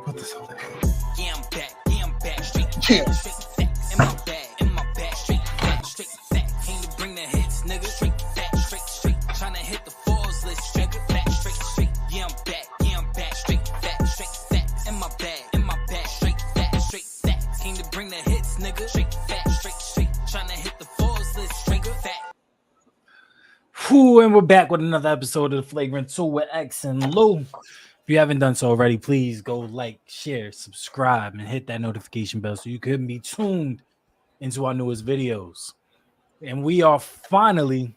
put this on there. Yeah, I'm back, straight facts. In my bag, straight facts. Came to bring the hits, nigga. Straight facts, straight. Tryna hit the fours list, straight facts, straight. Yeah, I'm back, straight facts. In my bag, straight facts. Came to bring the hits, nigga. Straight facts, straight. Tryna hit the fours list, straight facts. And we're back with another episode of the Flagrant Two with X and Lou. If you haven't done so already, please go like, share, subscribe, and hit that notification bell so you can be tuned into our newest videos. And we are finally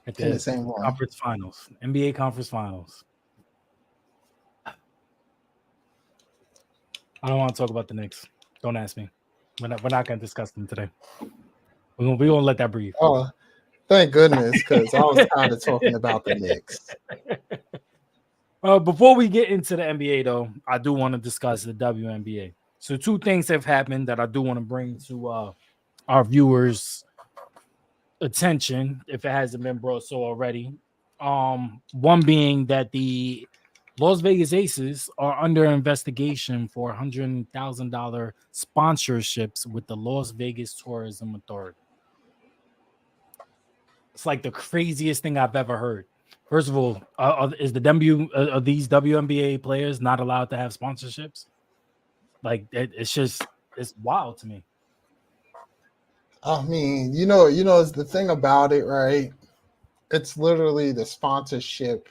at the same one. conference finals, NBA conference finals. I don't want to talk about the Knicks. Don't ask me. We're not going to discuss them today. We're gonna let that breathe. Oh, thank goodness, because I was kind of talking about the Knicks. Before we get into the NBA, though, I do want to discuss the WNBA. So two things have happened that I do want to bring to our viewers' attention, if it hasn't been brought so already. One being that the Las Vegas Aces are under investigation for $100,000 sponsorships with the Las Vegas Tourism Authority. It's like the craziest thing I've ever heard. First of all, is are these WNBA players not allowed to have sponsorships? Like it's wild to me. I mean, you know, it's the thing about it, right? It's literally the sponsorship.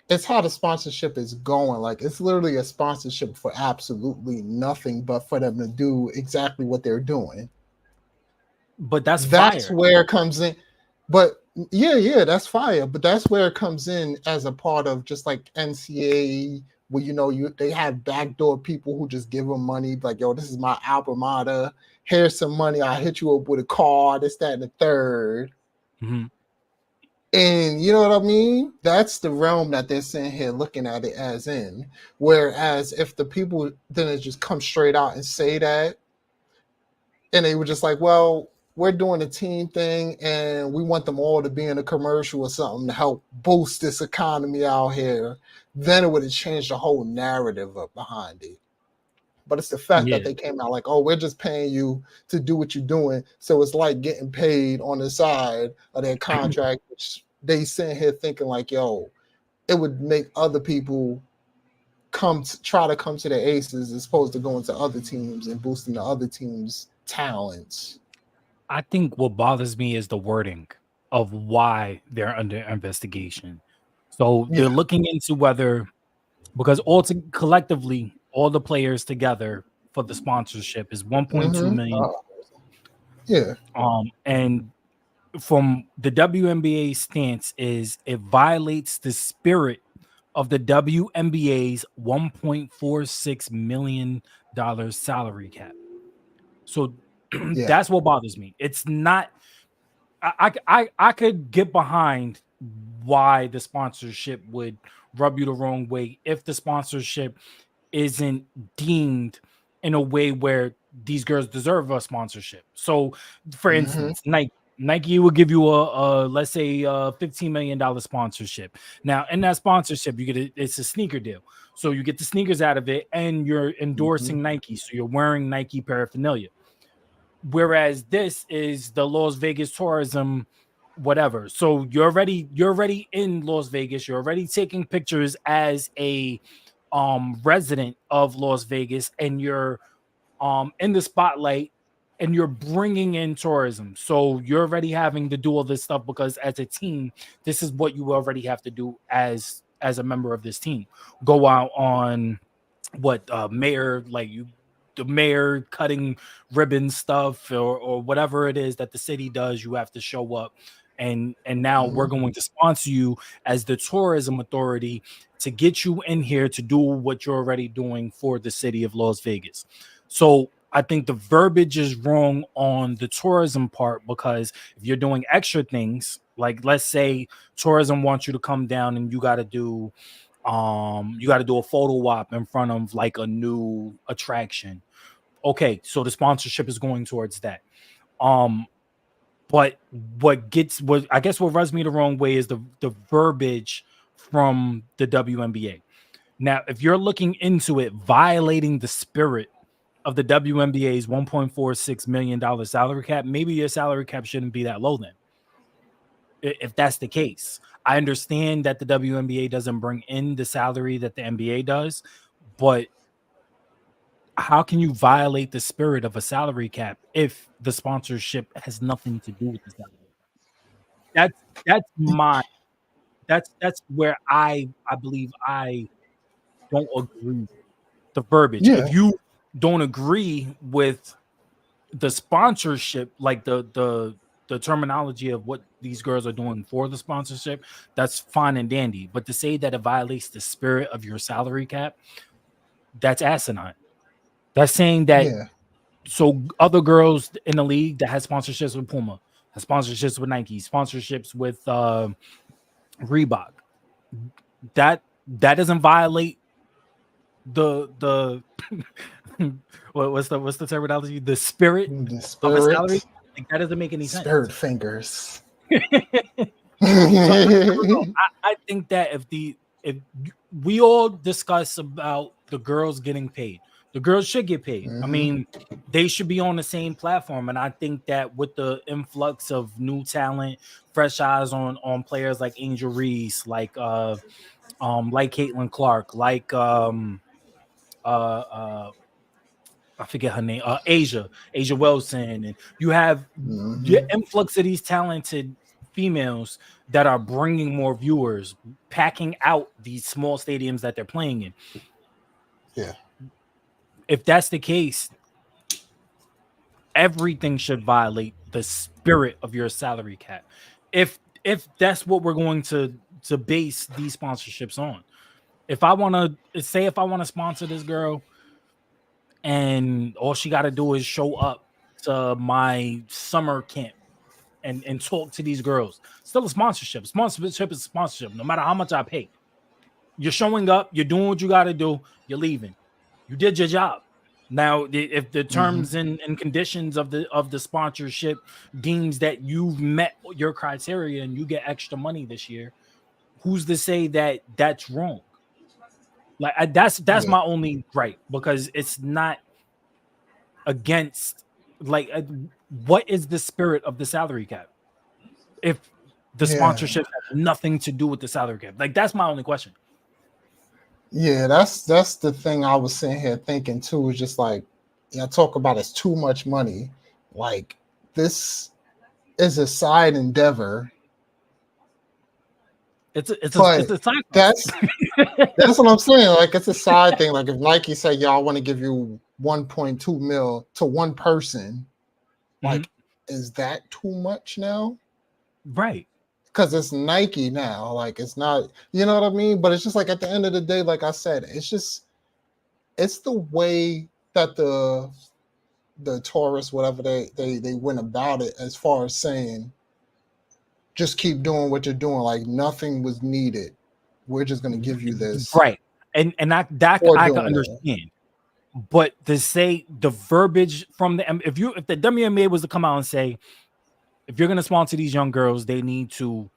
It's how the sponsorship is going. Like, it's literally a sponsorship for absolutely nothing but for them to do exactly what they're doing. But that's where it comes in. But yeah, that's fire. But that's where it comes in as a part of just like NCAA, where they have backdoor people who just give them money, like, yo, this is my alma mater. Here's some money. I'll hit you up with a card, this, that, and the third. Mm-hmm. And you know what I mean? That's the realm that they're sitting here looking at it as in. Whereas if the people didn't just come straight out and say that, and they were just like, well, we're doing a team thing and we want them all to be in a commercial or something to help boost this economy out here, then it would have changed the whole narrative up behind it. But it's the fact that they came out like, oh, we're just paying you to do what you're doing. So it's like getting paid on the side of their contract, which they sitting here thinking like, yo, it would make other people try to come to the Aces as opposed to going to other teams and boosting the other teams' talents. I think what bothers me is the wording of why they're under investigation. So they're looking into whether, because collectively, all the players together for the sponsorship is 1.2 million. And from the WNBA stance is it violates the spirit of the WNBA's $1.46 million salary cap. So that's what bothers me. It's not. I could get behind why the sponsorship would rub you the wrong way if the sponsorship isn't deemed in a way where these girls deserve a sponsorship. So, for instance, Nike will give you a let's say $15 million sponsorship. Now, in that sponsorship, you get it's a sneaker deal. So you get the sneakers out of it, and you're endorsing Nike. So you're wearing Nike paraphernalia. Whereas this is the Las Vegas tourism, whatever. So you're already in Las Vegas. You're already taking pictures as a resident of Las Vegas, and you're in the spotlight, and you're bringing in tourism. So you're already having to do all this stuff because as a team, this is what you already have to do as a member of this team. Go out on the mayor cutting ribbon stuff or whatever it is that the city does. You have to show up, and now we're going to sponsor you as the tourism authority to get you in here to do what you're already doing for the city of Las Vegas. So I think the verbiage is wrong on the tourism part, because if you're doing extra things, like let's say tourism wants you to come down and you got to do a photo op in front of like a new attraction. Okay, so the sponsorship is going towards that. But what rubs me the wrong way is the verbiage from the WNBA. Now, if you're looking into it violating the spirit of the WNBA's $1.46 million salary cap, maybe your salary cap shouldn't be that low then. If that's the case, I understand that the WNBA doesn't bring in the salary that the NBA does, but how can you violate the spirit of a salary cap if the sponsorship has nothing to do with the salary? That's my that's where I believe I don't agree with the verbiage. Yeah, If you don't agree with the sponsorship, like the terminology of what these girls are doing for the sponsorship, that's fine and dandy. But to say that it violates the spirit of your salary cap, that's asinine. That's saying that yeah, so other girls in the league that has sponsorships with Puma, has sponsorships with Nike, sponsorships with Reebok, that doesn't violate the what's the terminology? The spirit the of a salary. spirit, Like, that doesn't make any sense. spirit fingers. So I think that if we all discuss about the girls getting paid, the girls should get paid. I mean, they should be on the same platform. And I think that with the influx of new talent, fresh eyes on players like Angel Reese, like Caitlin Clark, like I forget her name, Asia Wilson, and you have the influx of these talented females that are bringing more viewers, packing out these small stadiums that they're playing in. Yeah. If that's the case, everything should violate the spirit of your salary cap. If that's what we're going to base these sponsorships on. If I want to sponsor this girl, and all she got to do is show up to my summer camp and talk to these girls. Still a sponsorship. Sponsorship is sponsorship, no matter how much I pay. You're showing up, you're doing what you got to do, you're leaving. You did your job. Now, if the terms and conditions of the sponsorship deems that you've met your criteria and you get extra money this year, who's to say that that's wrong? Like that's my only gripe, because it's not against what is the spirit of the salary cap if the sponsorship has nothing to do with the salary cap? Like, that's my only question. Yeah, that's the thing I was sitting here thinking too. Is just like, talk about it's too much money. Like, this is a side endeavor. It's a side. That's what I'm saying. Like, it's a side thing. Like, if Nike say, y'all want to give you 1.2 mil to one person, like, is that too much now? Right. Because it's Nike now. Like, it's not, you know what I mean? But it's just like, at the end of the day, like I said, it's the way that the tourists, whatever they went about it, as far as saying, just keep doing what you're doing. Like, nothing was needed. We're just going to give you this. Right. And I can understand. But to say the verbiage from if the WNBA was to come out and say, if you're going to sponsor these young girls, there need to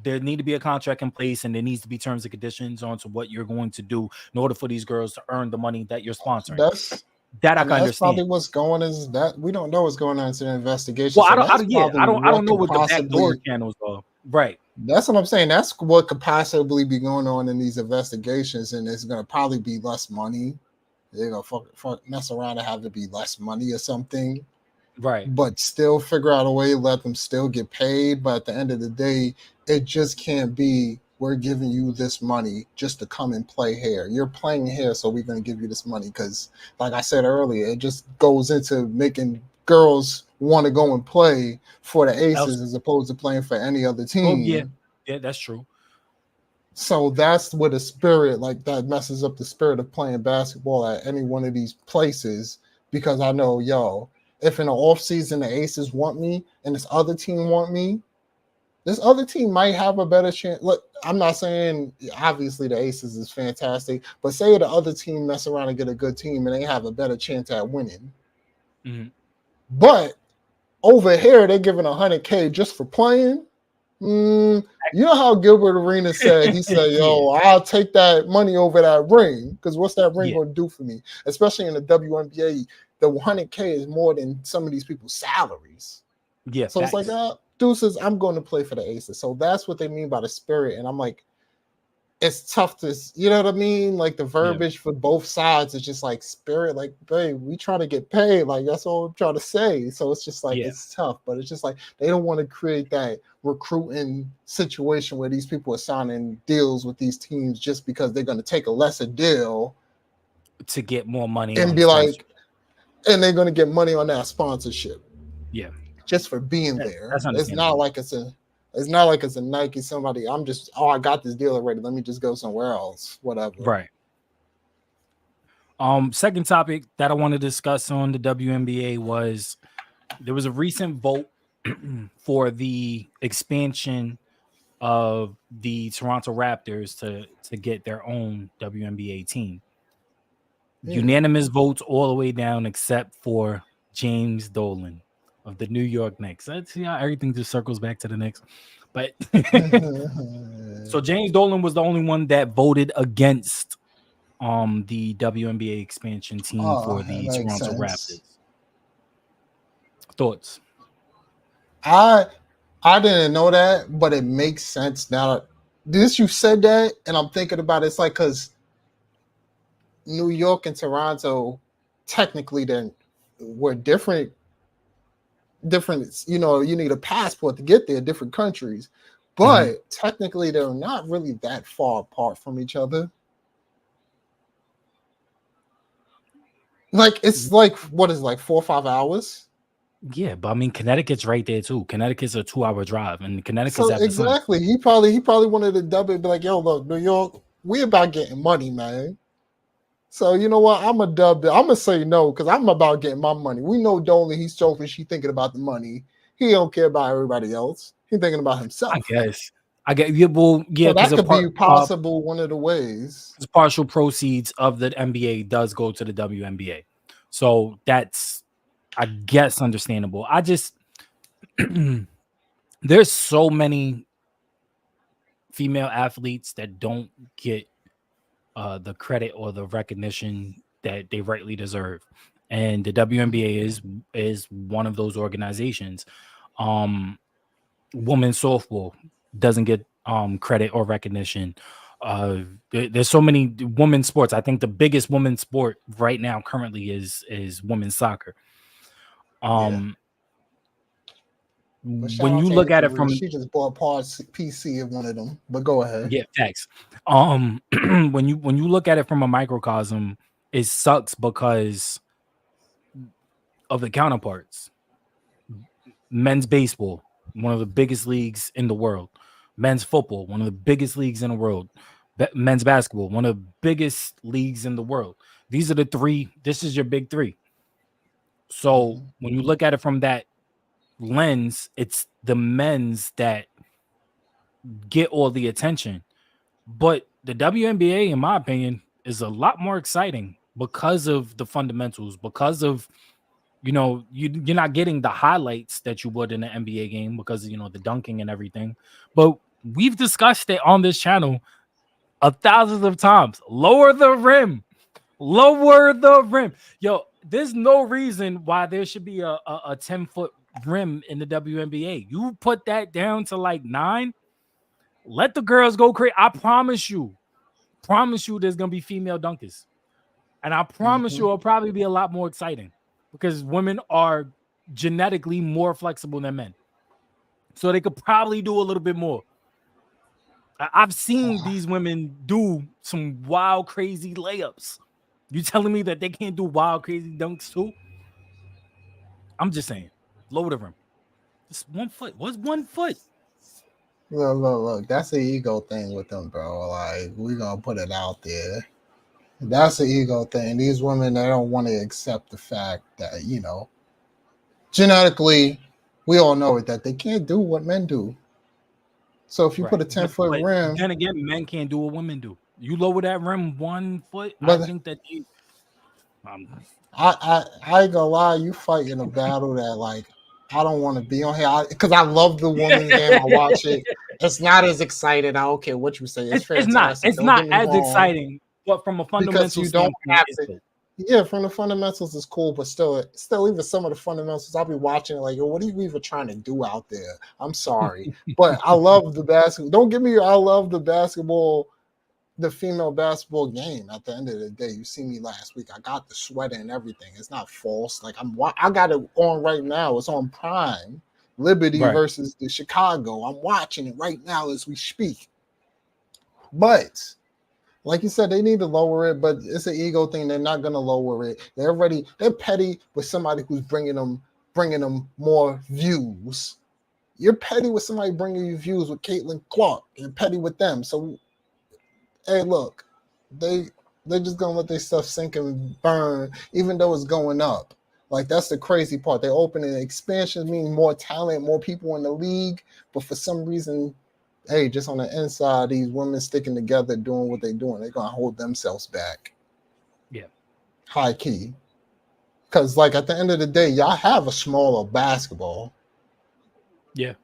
be a contract in place, and there needs to be terms and conditions onto what you're going to do in order for these girls to earn the money that you're sponsoring. I can understand. That's probably what's going on. Is that we don't know what's going on into the investigation. Well, I don't know what the backdoor channels are. Right. That's what I'm saying. That's what could possibly be going on in these investigations, and it's going to probably be less money. They're going to mess around and have to be less money or something. Right. But still figure out a way to let them still get paid. But at the end of the day, it just can't be, we're giving you this money just to come and play here. You're playing here, so we're going to give you this money. Because, like I said earlier, it just goes into making girls want to go and play for the Aces as opposed to playing for any other team. Oh, yeah. Yeah, that's true. So that's what a spirit like that messes up the spirit of playing basketball at any one of these places. Because I know, if in the offseason the Aces want me and this other team want me, this other team might have a better chance. Look, I'm not saying obviously the Aces is fantastic, but say the other team mess around and get a good team and they have a better chance at winning. Mm-hmm. But over here, they're giving $100K just for playing. You know how Gilbert Arenas said, he said, Yeah, yo, I'll take that money over that ring, because what's that ring yeah, going to do for me? Especially in the WNBA, the 100K is more than some of these people's salaries. yeah. So it's like, Facts. deuces, I'm going to play for the Aces. So that's what they mean by the spirit. And I'm like, it's tough to, you know what I mean? Like the Yeah, verbiage for both sides is just like spirit, like, babe, we trying to get paid. Like that's all I'm trying to say. So it's just like yeah. it's tough, but it's just like they don't want to create that recruiting situation where these people are signing deals with these teams just because they're going to take a lesser deal To get more money and on be sponsor. like, and they're going to get money on that sponsorship Yeah, just for being there. that's understandable. It's not like it's a Nike somebody. I'm just, oh, I got this deal already. Let me just go somewhere else. Whatever. Right. Second topic that I want to discuss on the WNBA was there was a recent vote for the expansion of the Toronto Raptors to get their own WNBA team. Yeah. Unanimous votes all the way down except for James Dolan of the New York Knicks. Let's see how everything just circles back to the Knicks. But so James Dolan was the only one that voted against the WNBA expansion team Oh, for that the makes Toronto sense. Raptors. Thoughts? I I didn't know that, but it makes sense now. This you said that, and I'm thinking about it, it's like because New York and Toronto technically then were different. You know, you need a passport to get there, different countries, but technically they're not really that far apart from each other. Like it's like what is it, like 4 or 5 hours? Yeah, but I mean Connecticut's right there too. Connecticut's a 2-hour drive, and Connecticut's So at the sun. exactly, he probably wanted to dub it, and be like, "Yo, look, New York, we about getting money, man. So you know what? I'm a dub. I'm gonna say no because I'm about getting my money. We know Dolan. He's selfish. He thinking about the money. He don't care about everybody else. He thinking about I himself. guess. I get yeah, well, yeah, So because that a could part be possible one of the ways. partial proceeds of the NBA does go to the WNBA, so that's I guess understandable. I just there's so many female athletes that don't get the credit or the recognition that they rightly deserve, and the WNBA is one of those organizations. Um, Women's softball doesn't get credit or recognition. There's so many women's sports. I think the biggest women's sport right now currently is women's soccer. Yeah. Um, But shout when out you to look at Angel it Reese. from She just bought parts PC of one of them. But go ahead. yeah, facts. When you look at it from a microcosm, it sucks because of the counterparts. Men's baseball, one of the biggest leagues in the world. Men's football, one of the biggest leagues in the world. Men's basketball, one of the biggest leagues in the world. These are the three. This is your big three. So Mhm. when you look at it from that lens, it's the men's that get all the attention. But the WNBA, in my opinion, is a lot more exciting because of the fundamentals, because of you're not getting the highlights that you would in an NBA game because the dunking and everything. But we've discussed it on this channel thousands of times. Lower the rim. Lower the rim. Yo, there's no reason why there should be a 10-foot rim in the WNBA. You put that down to like 9, let the girls go crazy. I promise you there's gonna be female dunkers. And I promise you Mhm. it'll probably be a lot more exciting because women are genetically more flexible than men. So they could probably do a little bit more. I've seen these women do some wild, crazy layups. You telling me that they can't do wild, crazy dunks too? I'm just saying, lower the rim. Just 1 foot. What's 1 foot? Look. That's the ego thing with them, bro. Like we gonna put it out there. That's the ego thing. These women, they don't want to accept the fact that genetically, we all know it that they can't do what men do. So if you put Right. a 10 foot But rim, then again, men can't do what women do. You lower that rim 1 foot, I but think that um, I ain't gonna lie, you fighting a battle that like I don't want to be on here because I love the women's game. I watch it. It's not as exciting. I don't care what you say. It's It's not. fantastic. It's Don't not get me as wrong. exciting, but from a Because fundamental you don't standpoint, have it's to. dope. Yeah, from the fundamentals is cool, but still even some of the fundamentals, I'll be watching it like, yo, what are you even trying to do out there? I'm sorry, but I love the basketball. Don't get me. I love the basketball, the female basketball game. At the end of the day, you see me last week. I got the sweater and everything. It's not false. Like I got it on right now. It's on Prime. Liberty Right. versus the Chicago. I'm watching it right now as we speak. But like you said, they need to lower it, but it's an ego thing. They're not gonna lower it. They're petty with somebody who's bringing them more views. You're petty with somebody bringing you views with Caitlin Clark. You're petty with them. So, hey, look, they're just gonna let their stuff sink and burn, even though it's going up. Like that's the crazy part. They're opening expansion, meaning more talent, more people in the league, but for some reason hey, just on the inside, these women sticking together, doing what they're doing, they're gonna hold themselves back. Yeah. High key. Because like at the end of the day, y'all have a smaller basketball. Yeah.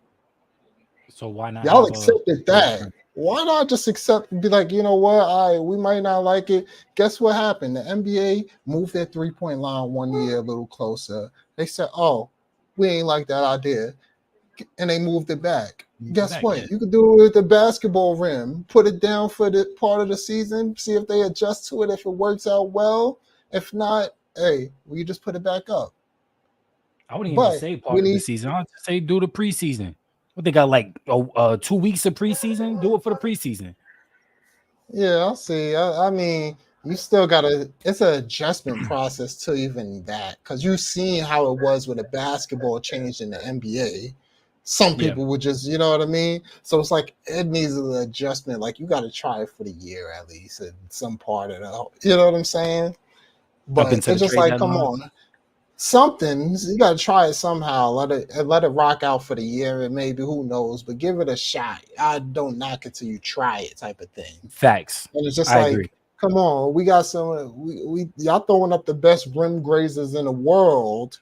So why not Y'all have accepted that. Why not just accept and be like, you know what? We might not like it. Guess what happened? The NBA moved their 3-point line 1 year a little closer. They said, oh, we ain't like that idea. And they moved it back. Guess what? Yeah. You could do it with the basketball rim. Put it down for the part of the season. See if they adjust to it. If it works out well. If not, hey, we just put it back up. I wouldn't even say part of the season. I'd say do the preseason. What they got like 2 weeks of preseason? Do it for the preseason. Yeah, I'll see. I mean, you still it's an adjustment process to even that because you've seen how it was with a basketball change in the NBA. Some people would just, you know what I mean? So it's like it needs an adjustment. Like you got to try it for the year at least in some part of the, you know what I'm saying? But it's just like, come on, something you got to try it somehow. Let it rock out for the year and maybe who knows, but give it a shot. I don't knock it till you try it, type of thing. Facts. And it's just agree. Come on, we got some. We y'all throwing up the best rim grazers in the world.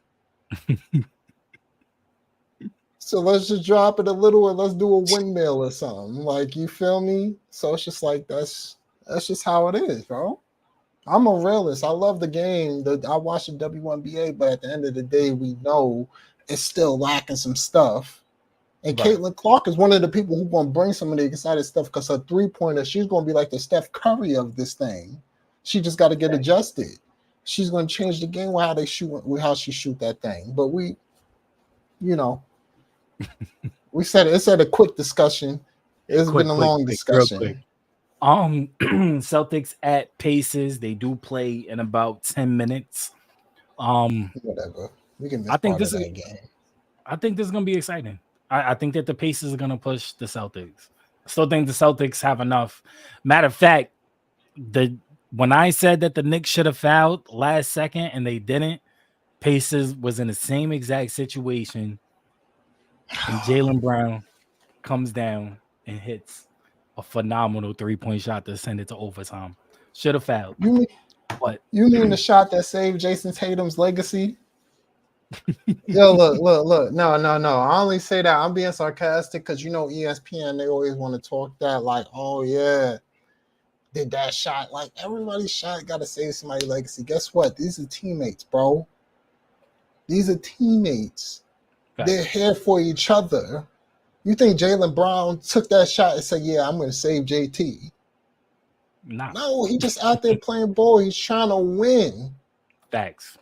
So let's just drop it a little and let's do a windmill or something. Like you feel me? So it's just like that's just how it is, bro. I'm a realist. I love the game. I watch the WNBA, but at the end of the day, we know it's still lacking some stuff. And Caitlin Clark is one of the people who's going to bring some of the excited stuff because her 3-pointer, she's going to be like the Steph Curry of this thing. She just got to get adjusted. She's going to change the game with how they shoot, with how she shoot that thing. But we, you know, we said it's a quick discussion. It's been a long discussion. Celtics at Pacers. They do play in about 10 minutes. Whatever. We can miss part of that game. I think this is going to be exciting. I think that the Pacers are going to push the Celtics. I still think the Celtics have enough. Matter of fact, when I said that the Knicks should have fouled last second and they didn't, Pacers was in the same exact situation. And Jaylen Brown comes down and hits a phenomenal 3-point shot to send it to overtime. Should have fouled. You mean the shot that saved Jason Tatum's legacy? Yo, look. No. I only say that. I'm being sarcastic because you know ESPN, they always want to talk that like, oh yeah, did that shot. Like everybody's shot got to save somebody's legacy. Guess what? These are teammates, bro. These are teammates. They're here for each other. You think Jaylen Brown took that shot and said, yeah, I'm going to save JT? Nah. No, he just out there playing ball. He's trying to win. Facts.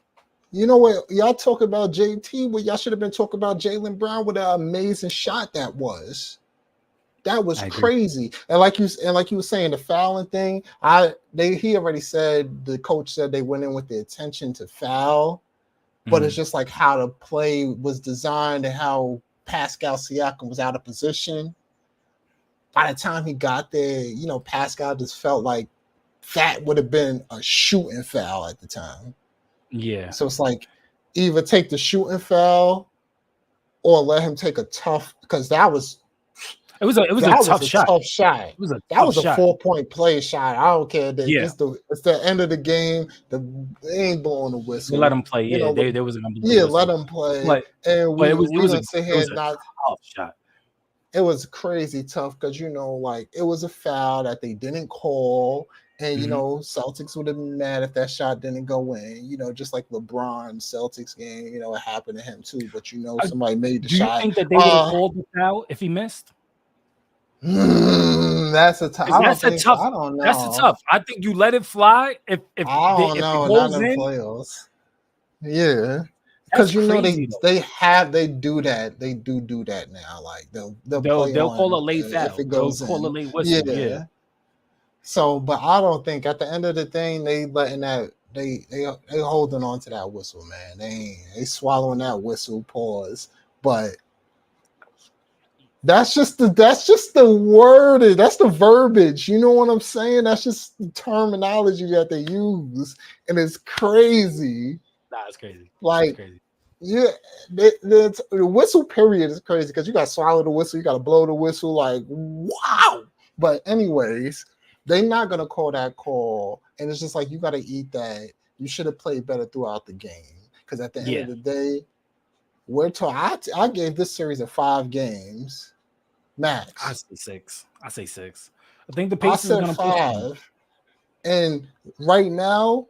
You know what? Y'all talk about JT, but y'all should have been talking about Jaylen Brown with an amazing shot that was. That was crazy. And like you were saying, the fouling thing, he already said, the coach said they went in with the intention to foul, but it's just like how the play was designed and how Pascal Siakam was out of position. By the time he got there, you know, Pascal just felt like that would have been a shooting foul at the time. Yeah. So it's like either take the shooting foul or let him take a tough, because that was It was a That was tough a shot. tough shot. It was a That tough was a shot. 4-point play shot. I don't care. Yeah. It's the end of the game. They ain't blowing the They let whistle. him play. You Yeah, know, they wasn't gonna blow the yeah, let whistle. them play. But And but we gonna sit it here was and a not. tough shot. It was crazy tough because like it was a foul that they didn't call. And Celtics would have been mad if that shot didn't go in. Just like LeBron Celtics game, it happened to him too. But somebody made the Do you shot. think that they would have called the foul if he missed? That's a tough. I don't think so. I don't know. That's a tough. I think you let it fly if I don't know. it Not goes in in. playoffs. Yeah, That's because crazy, they do that. They do that now. Like they'll call a late foul. if it goes They'll call a in. late whistle. Yeah. So, but I don't think at the end of the thing they letting that they holding on to that whistle, man. They swallowing that whistle. Pause. But that's just the word. That's the verbiage. You know what I'm saying? That's just the terminology that they use, and it's crazy. Nah, it's crazy. Like, it's crazy. Yeah, the whistle period is crazy because you got to swallow the whistle, you got to blow the whistle. Like, wow. But anyways, they're not gonna call that call, and it's just like you got to eat that. You should have played better throughout the game because at the end of the day, I gave this series a 5 games max. I say 6. I think the Pacers are gonna 5, and right now,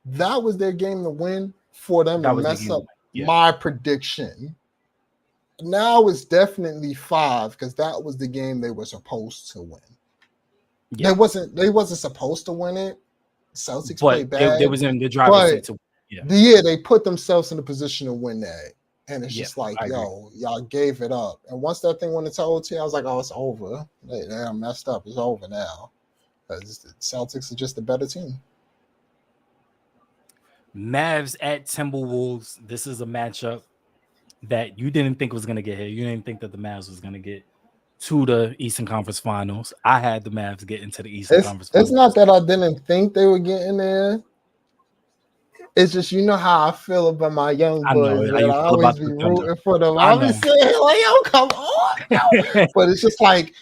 that was their game to win for them to mess up my prediction. Now it's definitely 5 because that was the game they were supposed to win. Yeah. They wasn't supposed to win it. Celtics played bad. They was in the driver's seat to win. They put themselves in a position to win that. And it's just like, y'all gave it up. And once that thing went into OT, I was like, oh, it's over. They messed up. It's over now. Because the Celtics are just a better team. Mavs at Timberwolves. This is a matchup that you didn't think was going to get here. You didn't think that the Mavs was going to get to the Eastern Conference Finals. I had the Mavs get into the Eastern Conference Finals. It's not that I didn't think they were getting there. It's just how I feel about my young boys. I always be rooting for them. I be saying like, "Yo, come on!" Yo. But it's just like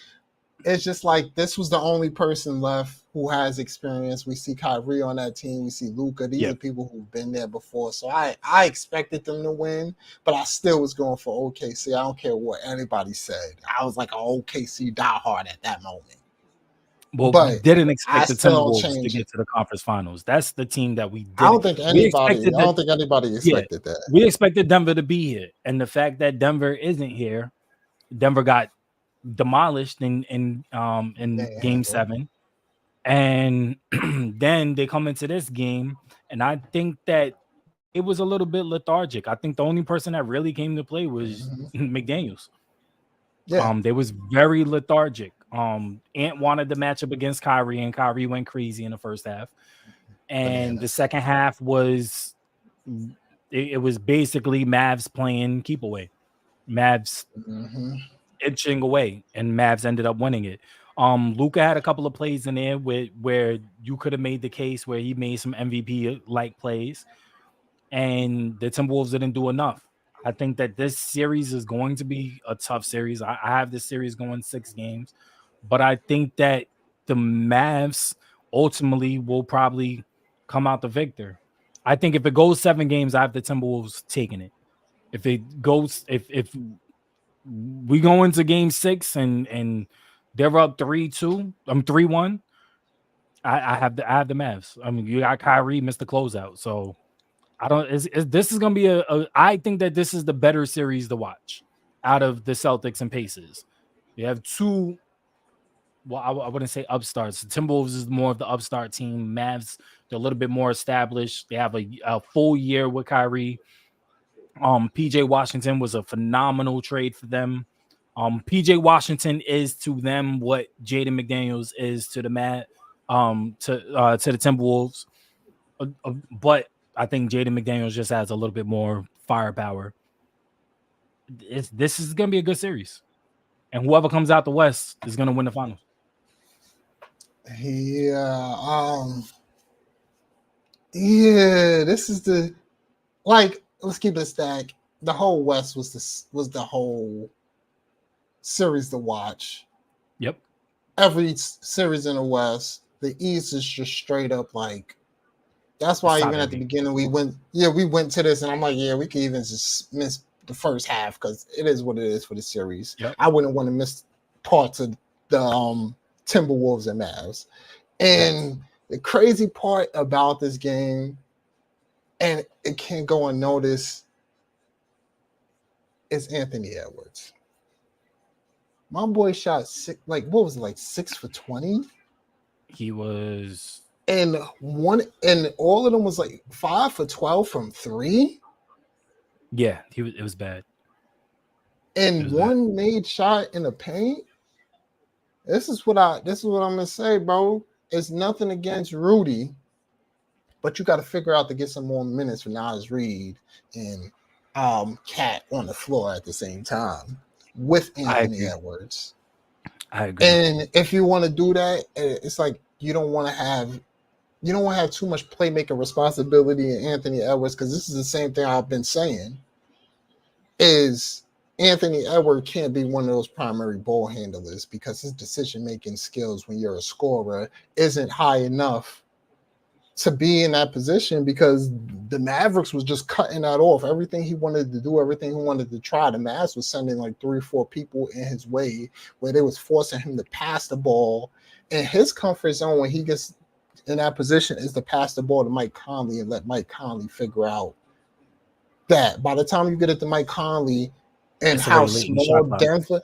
this was the only person left who has experience. We see Kyrie on that team. We see Luka. These are people who've been there before. So I expected them to win, but I still was going for OKC. I don't care what anybody said. I was like an OKC diehard at that moment. Well, we didn't expect the Timberwolves to get to the conference finals. That's the team that we did. I don't think anybody expected that. We expected Denver to be here. And the fact that Denver isn't here, Denver got demolished in game 7. And then they come into this game, and I think that it was a little bit lethargic. I think the only person that really came to play was McDaniels. They was very lethargic. Ant wanted the matchup against Kyrie, and Kyrie went crazy in the first half. And the second half was it was basically Mavs playing keep away. Mavs itching away, and Mavs ended up winning it. Luka had a couple of plays in there where you could have made the case where he made some MVP-like plays, and the Timberwolves didn't do enough. I think that this series is going to be a tough series. I have this series going 6 games, but I think that the Mavs ultimately will probably come out the victor. I think if it goes 7 games, I have the Timberwolves taking it. If we go into game 6 and they're up 3-2, 3-1, I have the Mavs. I mean, you got Kyrie missed the closeout, so I don't. This is going to be I think that this is the better series to watch out of the Celtics and Pacers. You have 2. Well, I wouldn't say upstarts. The Timberwolves is more of the upstart team. Mavs, they're a little bit more established. They have a full year with Kyrie. PJ Washington was a phenomenal trade for them. PJ Washington is to them what Jaden McDaniels is to the to the Timberwolves. But I think Jaden McDaniels just has a little bit more firepower. This is going to be a good series. And whoever comes out the West is going to win the finals. This is the let's keep it a stack. The whole West was the whole series to watch. Yep. Every series in the West, the East is just straight up like. That's why even at the beginning we went to this, and I'm like, yeah, we could even just miss the first half because it is what it is for the series. Yep. I wouldn't want to miss parts of the Timberwolves and Mavs. And the crazy part about this game, and it can't go unnoticed, is Anthony Edwards. My boy shot 6 for 20? He was, and all of them was like 5 for 12 from 3. Yeah, it was bad. And one made shot in the paint. This is what I'm gonna say, bro. It's nothing against Rudy, but you got to figure out to get some more minutes for Nas Reed and Cat on the floor at the same time with Anthony Edwards. I agree. And if you want to do that, it's like you don't want to have too much playmaking responsibility in Anthony Edwards, because this is the same thing I've been saying. Is Anthony Edwards can't be one of those primary ball handlers because his decision-making skills when you're a scorer isn't high enough to be in that position, because the Mavericks was just cutting that off. Everything he wanted to do, everything he wanted to try, the Mavs was sending like 3 or 4 people in his way where they was forcing him to pass the ball. And his comfort zone when he gets in that position is to pass the ball to Mike Conley and let Mike Conley figure out that. By the time you get it to Mike Conley and how small Denver,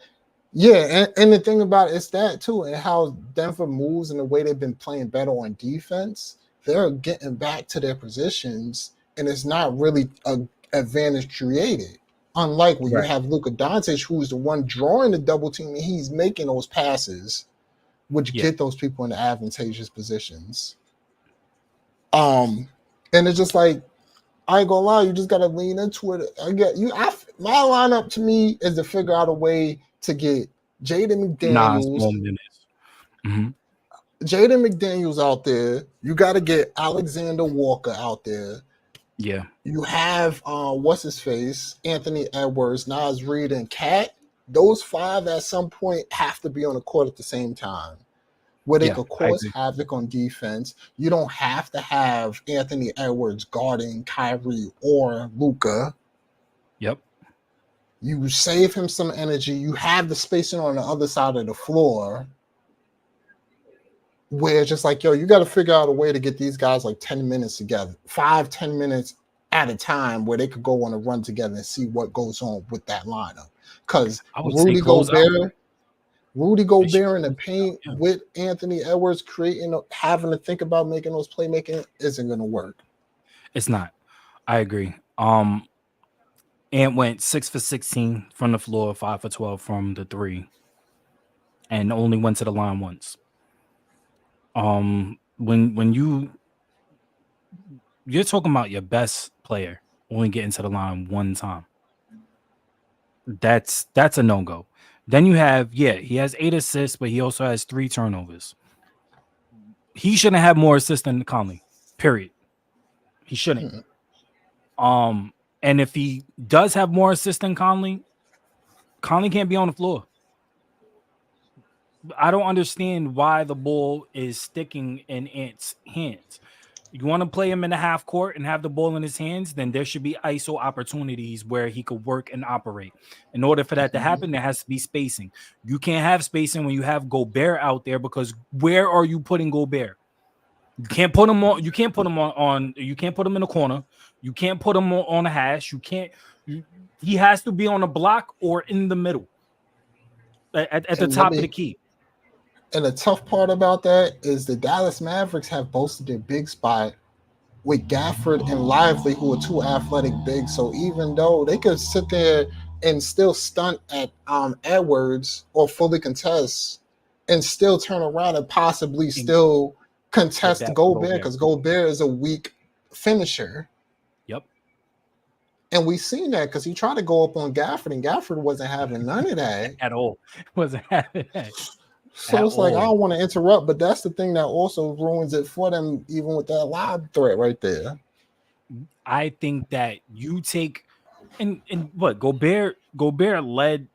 and the thing about it is that too, and how Denver moves and the way they've been playing better on defense, they're getting back to their positions, and it's not really an advantage created. Unlike when you have Luka Doncic, who's the one drawing the double team, and he's making those passes, which get those people in the advantageous positions. And it's just like, I ain't gonna lie, you just gotta lean into it. My lineup to me is to figure out a way to get Jaden McDaniels. Jaden McDaniels out there. You got to get Alexander Walker out there. Yeah. You have what's his face, Anthony Edwards, Nas Reed, and Cat. Those 5 at some point have to be on the court at the same time, where they could cause havoc on defense. You don't have to have Anthony Edwards guarding Kyrie or Luka. Yep. You save him some energy. You have the spacing on the other side of the floor, where it's just like, yo, you got to figure out a way to get these guys like 10 minutes together, 5-10 minutes at a time, where they could go on a run together and see what goes on with that lineup. Because Rudy Gobert in the paint with Anthony Edwards having to think about making those playmaking isn't going to work. It's not. I agree. Ant went 6 for 16 from the floor, 5 for 12 from the 3, and only went to the line once. When you're talking about your best player only getting to the line one time, that's a no-go. Then you have, he has 8 assists, but he also has 3 turnovers. He shouldn't have more assists than Conley, period. He shouldn't. And if he does have more assists than Conley can't be on the floor. I don't understand why the ball is sticking in Ant's hands. You want to play him in the half court and have the ball in his hands, then there should be ISO opportunities where he could work and operate. In order for that to happen, there has to be spacing. You can't have spacing when you have Gobert out there, because where are you putting Gobert? You can't put him on. You can't put him on. You can't put him in the corner. You can't put him on a hash. You can't. He has to be on a block or in the middle, at the top of the key. And the tough part about that is the Dallas Mavericks have boasted their big spot with Gafford and Lively, who are 2 athletic bigs. So even though they could sit there and still stunt at Edwards or fully contest and still turn around and possibly still contest Gobert, because Gobert is a weak finisher. Yep. And we've seen that because he tried to go up on Gafford, and Gafford wasn't having none of that. At all. Wasn't having that. So it's like, I don't want to interrupt, but that's the thing that also ruins it for them, even with that lob threat right there. I think that you take and what Gobert led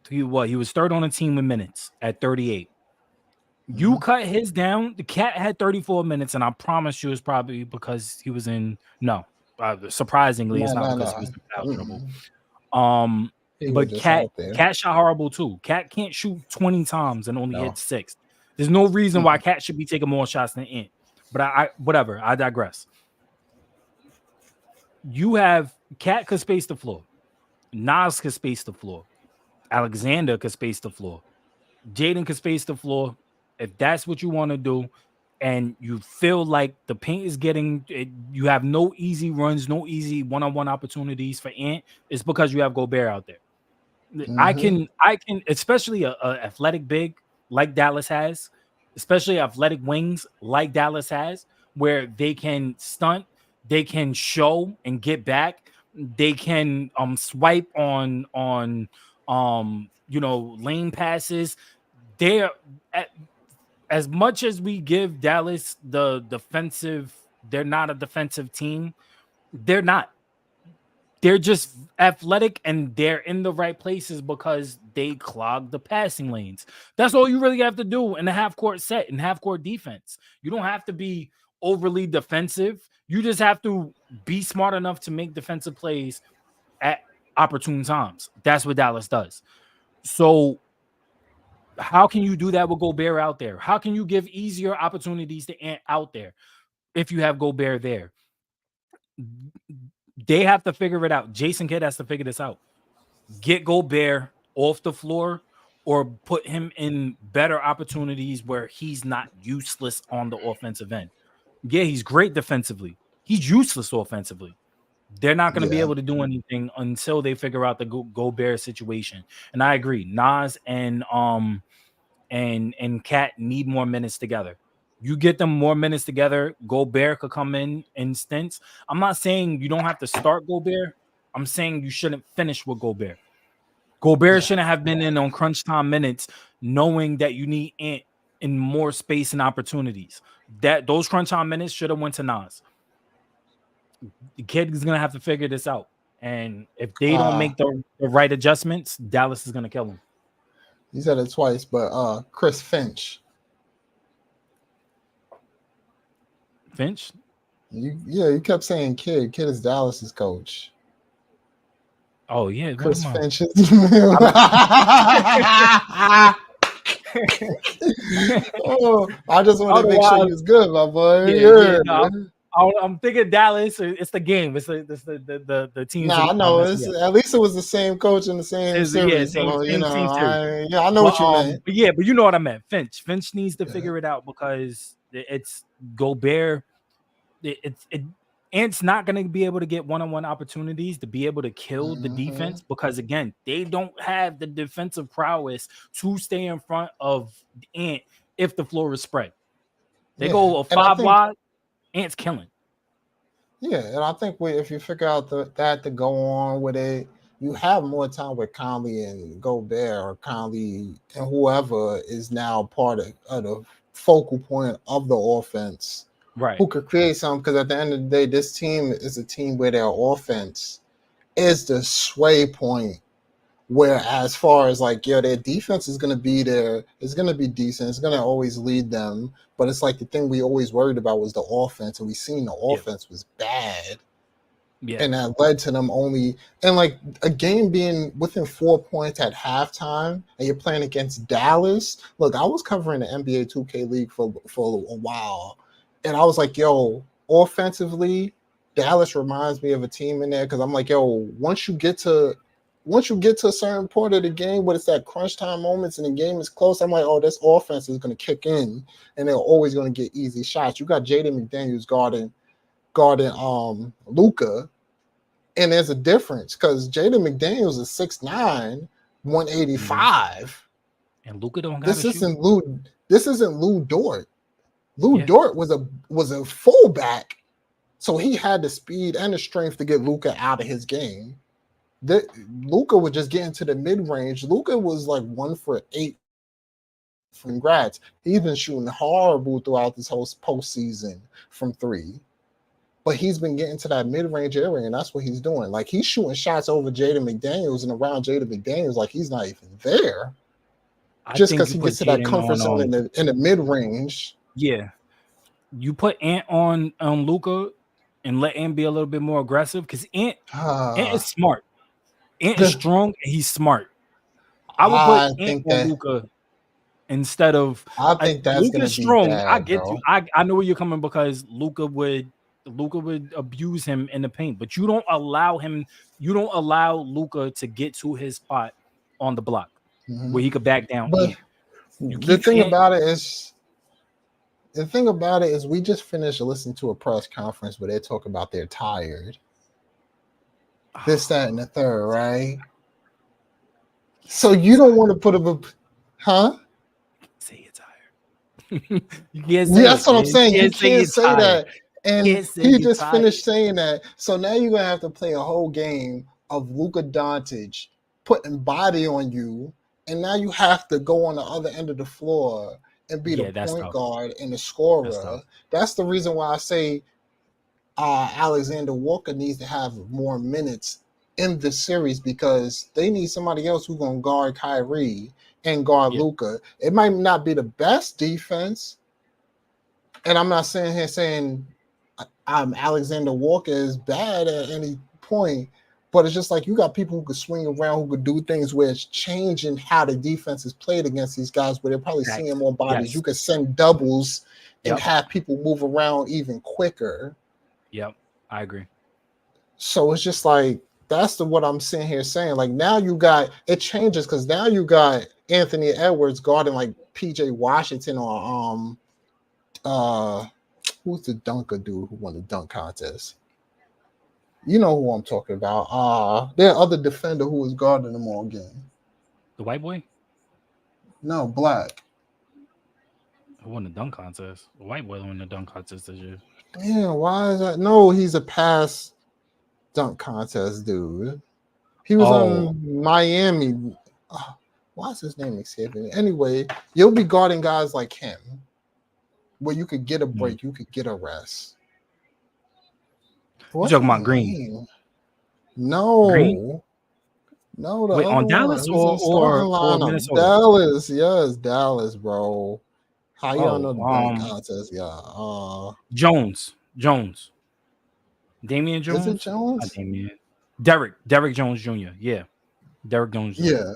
He was third on the team with minutes at 38. You Mhm. cut his down. The cat had 34 minutes, and I promise you, it's probably because he was in. No, surprisingly, it's No, not no, because he was no. in foul trouble. Mm-mm. He was But just out there. Cat shot horrible too. Cat can't shoot 20 times and only hit No. 6. There's no reason why Mm-mm. Cat should be taking more shots than Ant. But I whatever. I digress. You have Cat could space the floor. Nas could space the floor. Alexander could space the floor. Jaden could space the floor. If that's what you want to do, and you feel like the paint is getting, you have no easy runs, no easy one-on-one opportunities for Ant, it's because you have Gobert out there. Mm-hmm. I can, especially a athletic big like Dallas has, especially athletic wings like Dallas has, where they can stunt, they can show and get back, they can swipe on lane passes. They're as much as we give Dallas the defensive, they're not a defensive team. They're not. They're just athletic and they're in the right places because they clog the passing lanes. That's all you really have to do in a half court set, in half court defense. You don't have to be overly defensive. You just have to be smart enough to make defensive plays at opportune times. That's what Dallas does. So, how can you do that with Gobert out there? How can you give easier opportunities to Ant out there if you have Gobert there? They have to figure it out. Jason Kidd has to figure this out. Get Gobert off the floor or put him in better opportunities where he's not useless on the offensive end. Yeah, he's great defensively. He's useless offensively. They're not going to be Yeah. able to do anything until they figure out the Gobert situation. And I agree. Nas and Cat need more minutes together. You get them more minutes together, Gobert could come in stints. I'm not saying you don't have to start Gobert. I'm saying you shouldn't finish with Gobert. Gobert Yeah. shouldn't have been in on crunch time minutes, knowing that you need Ant in more space and opportunities. That those crunch time minutes should have went to Nas. The kid is gonna have to figure this out, and if they don't Uh, make the right adjustments, Dallas is gonna kill them. you said it twice, but Chris Finch. Finch. You kept saying kid. Kid is Dallas's coach. Oh yeah, what Chris am I? Finch is Oh, I just wanted to make sure you Otherwise, was good, my boy. yeah. Yeah. No, I'm thinking Dallas. It's the game. It's the teams Nah, I that know. mess It's me up. at least it was the same coach in the same Yeah, series. So same series. I know what you meant. But yeah, but you know what I meant. Finch needs to Yeah. figure it out because it's Gobert. It Ant's not going to be able to get one-on-one opportunities to be able to kill the Mm-hmm. defense because again, they don't have the defensive prowess to stay in front of Ant if the floor is spread. They Yeah, go a and I 5 think wide, Ant's killing. if you figure out that to go on with it, you have more time with Conley and Gobert, or Conley and whoever is now part of the focal point of the offense, Right. who could create something. Because at the end of the day, this team is a team where their offense is the sway point. Where as far as like, their defense is gonna be there, it's gonna be decent, it's gonna always lead them. But it's like the thing we always worried about was the offense, and we seen the Yeah. offense was bad. Yeah. And that led to them only, and like a game being within 4 points at halftime, and you're playing against Dallas. Look, I was covering the NBA 2K League for a while, and I was like, yo, offensively, Dallas reminds me of a team in there, because I'm like, yo, once you get to a certain point of the game, where it's that crunch time moments and the game is close, I'm like, oh, this offense is going to kick in, and they're always going to get easy shots. You got Jaden McDaniels guarding Luka, and there's a difference because Jaden McDaniels is 6'9", 185. And Luka don't got This to shoot. isn't Lou Dort. Lou Yeah. Dort was a fullback, so he had the speed and the strength to get Luka out of his game. Luka was just getting to the mid range. Luka was like 1 for 8 from grads. He's been shooting horrible throughout this whole postseason from 3. but he's been getting to that mid-range area, and that's what he's doing. Like he's shooting shots over Jaden McDaniels and around Jaden McDaniels, like he's not even there. I Just think because you he put gets to that Jaden comfort zone on in the mid-range. yeah. You put Ant on Luka and let Ant be a little bit more aggressive because Ant is smart. Ant is strong and he's smart. I would put I Ant think on that Luka instead of I think that's Luka gonna is be strong. I bad, get you. bro. I know where you're coming because Luka would abuse him in the paint, but you don't allow Luka to get to his spot on the block where he could back down But Ant. You the keep thing Ant. about it is we just finished listening to a press conference where they talk about they're tired. This, that, and the third, right? So you don't want to put up huh? Say you're tired. You can't say That's it, what I'm man. saying. You Say can't you're say tired. that. And Can't say he you're just tired. finished saying that. So now you're gonna have to play a whole game of Luka Doncic putting body on you, and now you have to go on the other end of the floor and be the That's point tough. guard and the That's scorer. tough. That's the reason why I say Alexander Walker needs to have more minutes in the series because they need somebody else who's gonna guard Kyrie and guard Luka. It might not be the best defense, and I'm not sitting here saying Alexander Walker is bad at any point, but it's just like you got people who could swing around, who could do things where it's changing how the defense is played against these guys, where they're probably seeing more bodies. Yes. You could send doubles and Yep. have people move around even quicker. Yep, I agree. So it's just like that's what I'm sitting here saying. Like now you got it changes because now you got Anthony Edwards guarding like PJ Washington or who's the dunker dude who won the dunk contest? You know who I'm talking about. Their other defender who was guarding them all game. The white boy? No, black. Who won the dunk contest? The white boy won the dunk contest this year. Yeah, why is that? No, he's a past dunk contest dude. He was on Miami. Why is his name escaping me? Anyway, you'll be guarding guys like him where you could get a break, you could get a rest. You talking about Green? No. Green? No, the wait, other on Dallas one. or Minnesota? Dallas, yes, Dallas, bro. How y'all know the dunk contest? Yeah. Jones. Damian Jones? Is it Jones? Not Damian. Derek Jones Jr. Yeah. Derek Jones Jr. Yeah.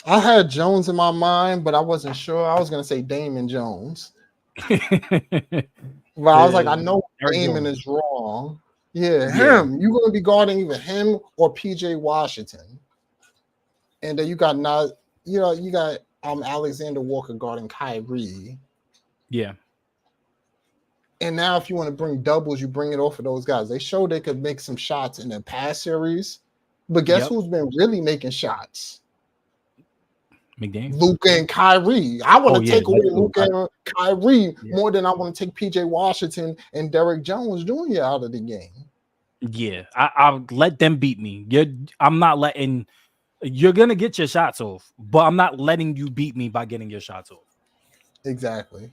I had Jones in my mind, but I wasn't sure. I was gonna say Damon Jones. But I was like, I know Damon is wrong. Yeah, him. You're gonna be guarding either him or PJ Washington. And then you got Alexander Walker guarding Kyrie. Yeah. And now if you want to bring doubles, you bring it off of those guys. They showed they could make some shots in the past series. But guess who's been really making shots? McDaniels. Luka and Kyrie. I want to take away Luka and Kyrie more than I want to take PJ Washington and Derek Jones Jr. out of the game. Yeah, I'll let them beat me. I'm not letting. You're gonna get your shots off, but I'm not letting you beat me by getting your shots off. Exactly.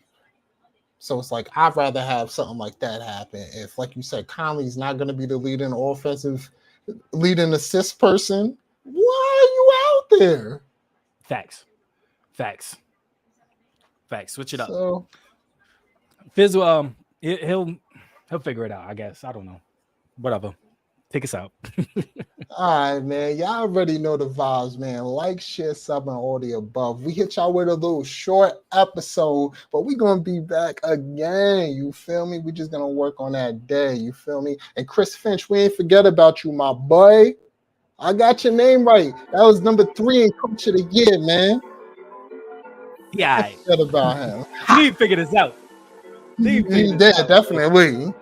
So it's like I'd rather have something like that happen. If, like you said, Conley's not going to be the leading assist person, why are you out there? Facts. Switch it up. So, Fizz, he'll figure it out, I guess. I don't know. Whatever. Take us out. All right, man. Y'all already know the vibes, man. Like, share, sub, and all the above. We hit y'all with a little short episode, but we're going to be back again. You feel me? We just going to work on that day. You feel me? And Chris Finch, we ain't forget about you, my boy. I got your name right. That was number 3 in Coach of the Year, man. Yeah. Forget about him. He figured this out. He did, definitely.